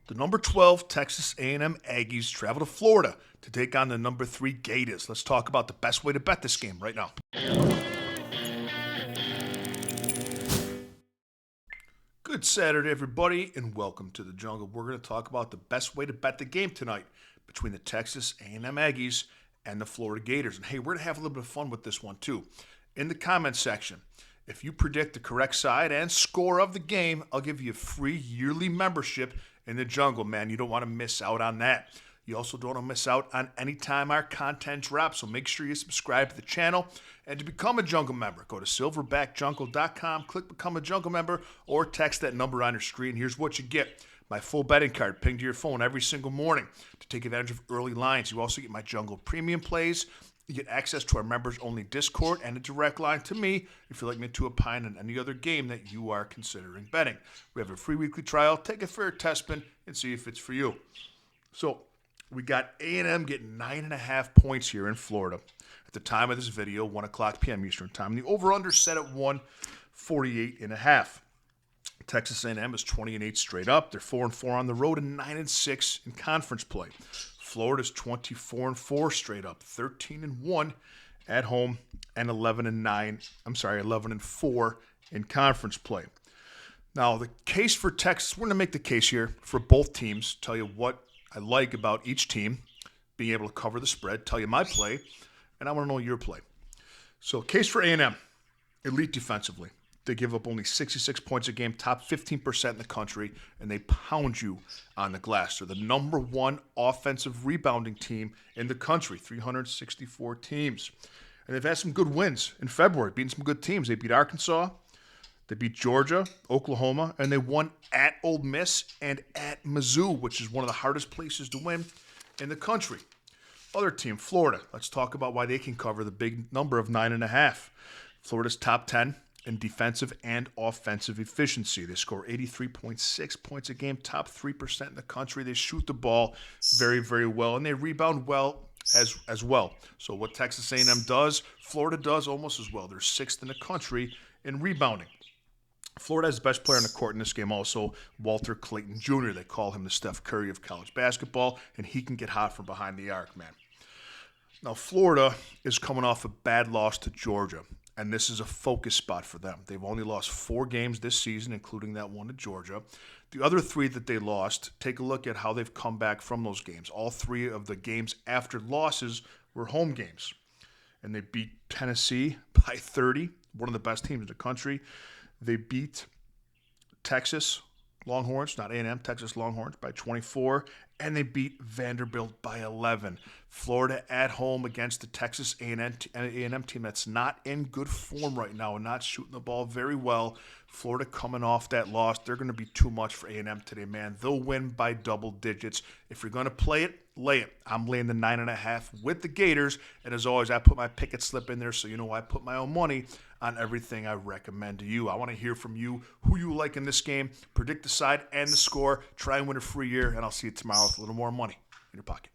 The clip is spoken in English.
The number 12 Texas A&M Aggies travel to Florida to take on the number 3 Gators. Let's talk about the best way to bet this game right now. Good Saturday, everybody, and welcome to the Jungle. We're going to talk about the best way to bet the game tonight between the Texas A&M Aggies and the Florida Gators. And hey, we're going to have a little bit of fun with this one too. In the comments section, if you predict the correct side and score of the game, I'll give you a free yearly membership in the Jungle, man. You don't want to miss out on that. You also don't want to miss out on any time our content drops, so make sure you subscribe to the channel. And to become a Jungle member, go to silverbackjungle.com, click Become a Jungle member, or text that number on your screen. Here's what you get. My full betting card pinged to your phone every single morning to take advantage of early lines. You also get my Jungle premium plays. You get access to our members-only Discord and a direct line to me if you'd like me to opine on any other game that you are considering betting. We have a free weekly trial. Take it for a test spin and see if it's for you. So we got A&M getting 9.5 points here in Florida. At the time of this video, 1 o'clock p.m. Eastern Time. The over-under set at 148.5. Texas A&M is 20-8 straight up. They're 4-4 on the road and 9-6 in conference play. Florida's 24-4 straight up, 13-1 at home, and 11-4 in conference play. Now, the case for Texas, we're going to make the case here for both teams, tell you what I like about each team, being able to cover the spread, tell you my play, and I want to know your play. So, case for A&M, elite defensively. They give up only 66 points a game, top 15% in the country, and they pound you on the glass. They're the number 1 offensive rebounding team in the country, 364 teams. And they've had some good wins in February, beating some good teams. They beat Arkansas, they beat Georgia, Oklahoma, and they won at Ole Miss and at Mizzou, which is one of the hardest places to win in the country. Other team, Florida. Let's talk about why they can cover the big number of 9.5. Florida's top 10 in defensive and offensive efficiency. They score 83.6 points a game, top 3% in the country. They shoot the ball very, very well, and they rebound well as well. So what Texas A&M does, Florida does almost as well. They're 6th in the country in rebounding. Florida has the best player on the court in this game also, Walter Clayton Jr. They call him the Steph Curry of college basketball, and he can get hot from behind the arc, man. Now, Florida is coming off a bad loss to Georgia, and this is a focus spot for them. They've only lost 4 games this season, including that one to Georgia. The other 3 that they lost, take a look at how they've come back from those games. All 3 of the games after losses were home games. And they beat Tennessee by 30, one of the best teams in the country. They beat Texas Longhorns, not A&M, Texas Longhorns by 24, and they beat Vanderbilt by 11. Florida at home against the Texas A&M team that's not in good form right now and not shooting the ball very well. Florida coming off that loss. They're going to be too much for A&M today, man. They'll win by double digits. If you're going to play it, lay it. I'm laying the 9.5 with the Gators, and as always, I put my picket slip in there so you know I put my own money on everything I recommend to you. I want to hear from you who you like in this game. Predict the side and the score. Try and win a free year, and I'll see you tomorrow with a little more money in your pocket.